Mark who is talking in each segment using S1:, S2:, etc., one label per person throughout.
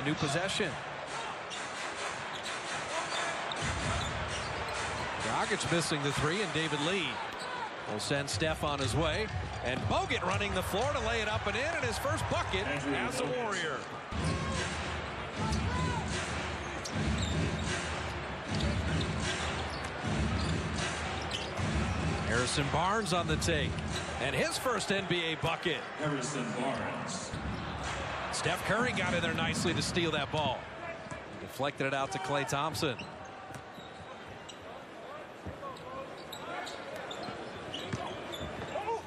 S1: a new possession. Dragic missing the three, and David Lee will send Steph on his way. And Bogut running the floor to lay it up and in, and his first bucket as a Warrior. Harrison Barnes on the take, and his first NBA bucket.
S2: Harrison Barnes.
S1: Steph Curry got in there nicely to steal that ball. He deflected it out to Klay Thompson.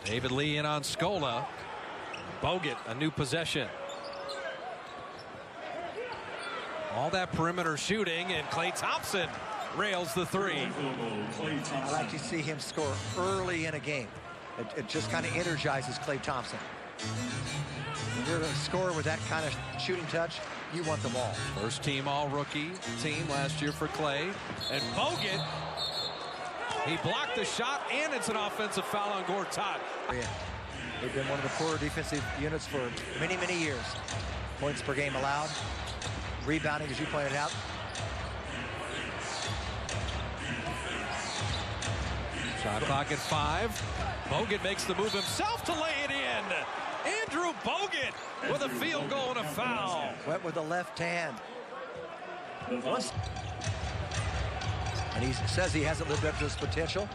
S1: David Lee in on Scola. Bogut, a new possession. All that perimeter shooting, and Klay Thompson rails the three.
S3: I like to see him score early in a game. It just kind of energizes Klay Thompson. When you're a scorer with that kind of shooting touch, you want them all.
S1: First team all-rookie team last year for Klay. And Bogut, he blocked the shot, and it's an offensive foul on Gortat.
S3: Yeah. They've been one of the poorer defensive units for many, many years. Points per game allowed. Rebounding, as you pointed out.
S1: Shot clock at 5. Bogut makes the move himself to lay it in. Andrew Bogut with a field goal and a foul.
S3: Went with the left hand. And he says he hasn't lived up to his potential.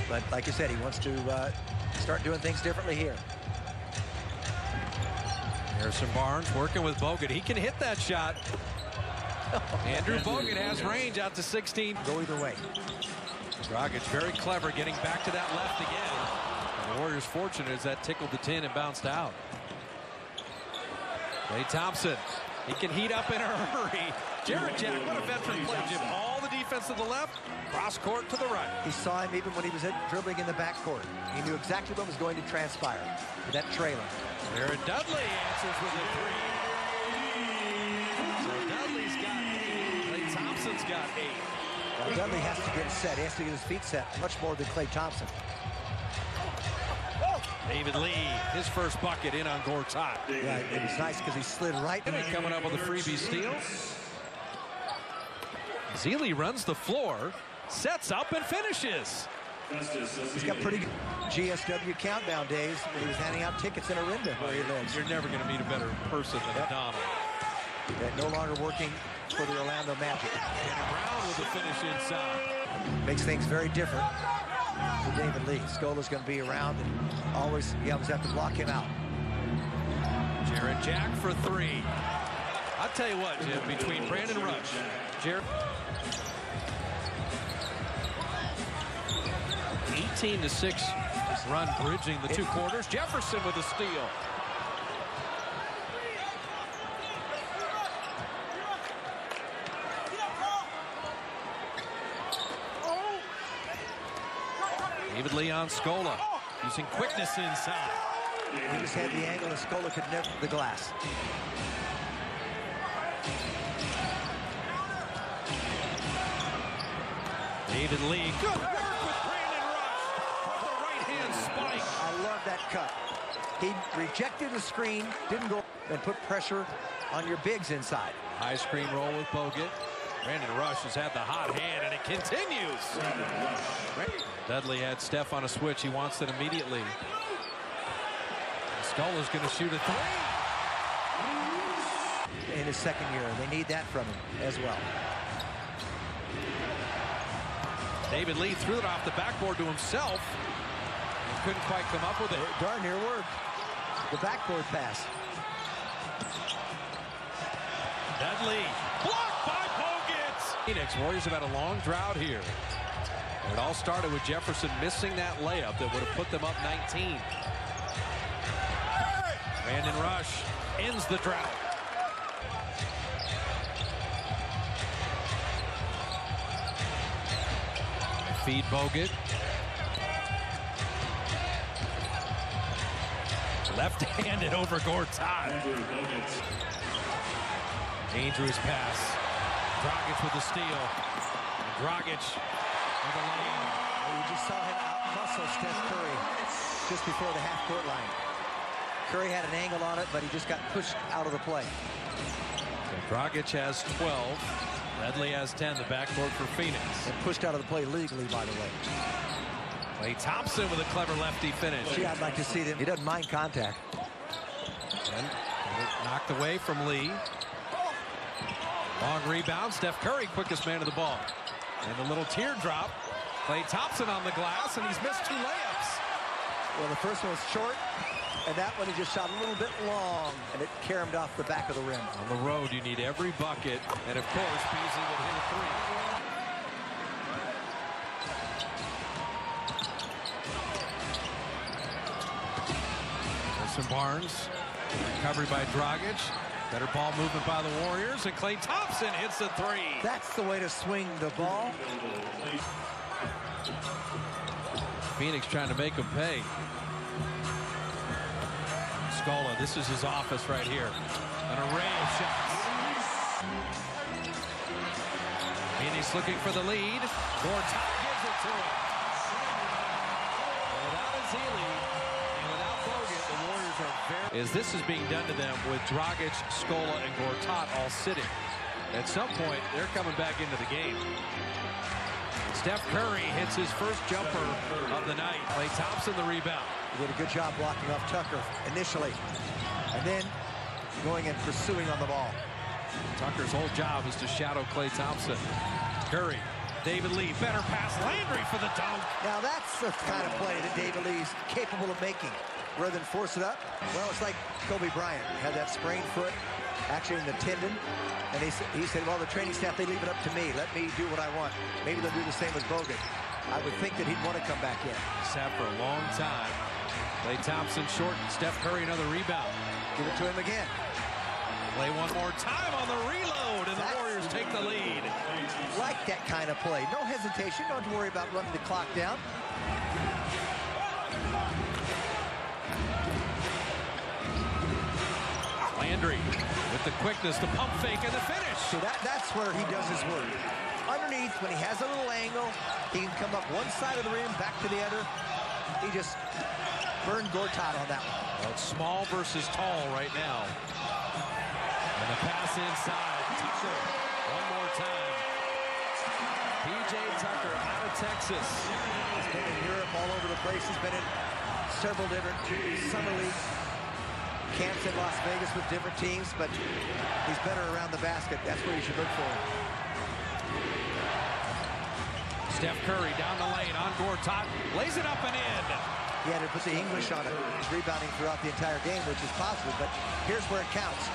S3: But like you said, he wants to start doing things differently here.
S1: Harrison Barnes working with Bogut. He can hit that shot. Andrew Bogut has range out to 16.
S3: Go either way.
S1: Dragic very clever getting back to that left again. The Warriors fortunate as that tickled the tin and bounced out. Klay Thompson, he can heat up in a hurry. Jarrett Jack, what a veteran play, Jim. All the defense to the left, cross court to the right.
S3: He saw him even when he was dribbling in the backcourt. He knew exactly what was going to transpire with that trailer.
S1: Jared Dudley answers with a three. So Dudley's got 8. Klay Thompson's got 8.
S3: Well, Dudley has to get set. He has to get his feet set much more than Klay Thompson.
S1: David Lee, his first bucket in on Gortat.
S3: Yeah, it was nice because he slid right.
S1: Coming up with a freebie steal. Zealy runs the floor, sets up and finishes.
S3: He's got pretty good GSW countdown days when he was handing out tickets in Orinda where he lives.
S1: You're never going to meet a better person than Donald.
S3: No longer working for the Orlando Magic.
S1: And Brown with the finish inside.
S3: Makes things very different for David Lee. Scola's going to be around and always have to block him out.
S1: Jarrett Jack for 3. I'll tell you what, Jim, between Brandon Rush, Jarrett. 18-6 run bridging the 2 quarters. Jefferson with a steal. David Lee on Scola, using quickness inside.
S3: He just had the angle and Scola could never the glass.
S1: David Lee, good work with Brandon Rush with the right-hand spike.
S3: I love that cut. He rejected the screen, didn't go and put pressure on your bigs inside.
S1: High screen roll with Bogut. Brandon Rush has had the hot hand, and it continues. Dudley had Steph on a switch. He wants it immediately. Scola's going to shoot a 3.
S3: In his second year, they need that from him as well.
S1: David Lee threw it off the backboard to himself. He couldn't quite come up with it.
S3: Darn near worked. The backboard pass.
S1: Dudley blocked by Bogut. Phoenix Warriors have had a long drought here. It all started with Jefferson missing that layup that would have put them up 19. Brandon Rush ends the drought. Feed Bogut. Left-handed over Gortat. Dangerous pass. Dragic with the steal. And Dragic with the lane.
S3: You just saw him out-muscle Steph Curry just before the half-court line. Curry had an angle on it, but he just got pushed out of the play.
S1: So Dragic has 12. Ledley has 10, the backcourt for Phoenix.
S3: And pushed out of the play legally, by the way.
S1: Klay Thompson with a clever lefty finish.
S3: Gee, I'd like to see them. He doesn't mind contact.
S1: And knocked away from Lee. Long rebound. Steph Curry, quickest man of the ball. And a little teardrop. Klay Thompson on the glass, and he's missed 2 layups.
S3: Well, the first one was short, and that one he just shot a little bit long, and it caromed off the back of the rim.
S1: On the road, you need every bucket, and of course, Beasley would hit a 3. Wilson Barnes, recovery by Dragic. Better ball movement by the Warriors, and Klay Thompson hits the 3.
S3: That's the way to swing the ball.
S1: Phoenix trying to make him pay. Scola, this is his office right here. An array of shots. Phoenix looking for the lead. Gortat gives it to him. Without Ezeli and without Bogut, the Warriors are very... As this is being done to them with Dragic, Scola, and Gortat all sitting. At some point, they're coming back into the game. Steph Curry hits his first jumper of the night. Klay Thompson the rebound.
S3: He did a good job blocking off Tucker initially, and then going and pursuing on the ball.
S1: Tucker's whole job is to shadow Klay Thompson. Curry, David Lee, better pass. Landry for the dunk.
S3: Now that's the kind of play that David Lee's capable of making. Rather than force it up, well, it's like Kobe Bryant had that sprained foot, actually in the tendon. And he said, well, the training staff, they leave it up to me. Let me do what I want. Maybe they'll do the same with Bogut. I would think that he'd want to come back in.
S1: Sat for a long time. Klay Thompson short. Steph Curry another rebound.
S3: Give it to him again.
S1: Play one more time on the reload, and the Warriors take the lead.
S3: Like that kind of play. No hesitation. Don't have to worry about running the clock down.
S1: Landry with the quickness, the pump fake, and the finish.
S3: So that's where he does his work. Underneath, when he has a little angle, he can come up one side of the rim, back to the other. He just burned Gortat on that one.
S1: Well, it's small versus tall right now. And the pass inside. Tucker, one more time. P.J. Tucker out of Texas.
S3: He's been in Europe all over the place. He's been in several different summer league camps in Las Vegas with different teams, but he's better around the basket. That's where you should look for him.
S1: Steph Curry down the lane on Gortat, lays it up and in.
S3: He had to put the English on it. He's rebounding throughout the entire game, which is positive, but here's where it counts.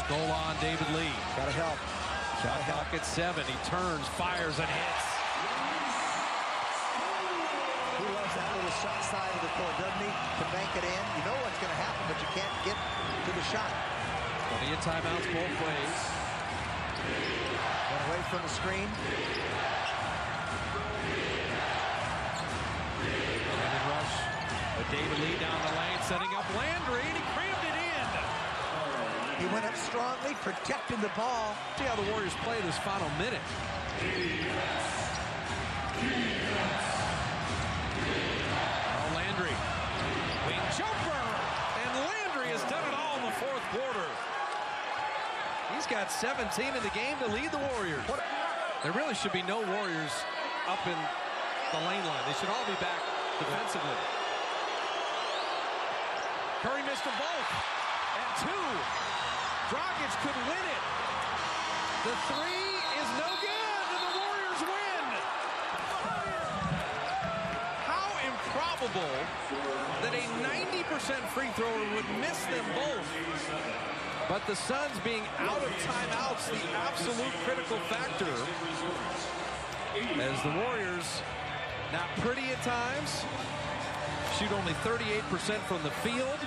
S1: Scola on David Lee.
S3: Gotta help.
S1: Shot clock at 7. He turns, fires, and hits.
S3: He loves that little shot side of the court, doesn't he? To bank it in. You know what's going to happen, but you can't get to the shot.
S1: Plenty of timeouts both ways.
S3: Went away from the screen.
S1: Brandon Rush with David Lee down the lane, setting up Landry, and he crammed it in.
S3: He went up strongly, protected the ball.
S1: See how the Warriors play this final minute. Landry, wing jumper, and Landry has done it all in the fourth quarter. He's got 17 in the game to lead the Warriors. There really should be no Warriors up in the lane line. They should all be back defensively. Curry missed them both. And 2. Dragic could win it. The 3 is no good, and the Warriors win. How improbable that a 90% free thrower would miss them both. But the Suns being out of timeouts, the absolute critical factor, as the Warriors, not pretty at times, shoot only 38% from the field.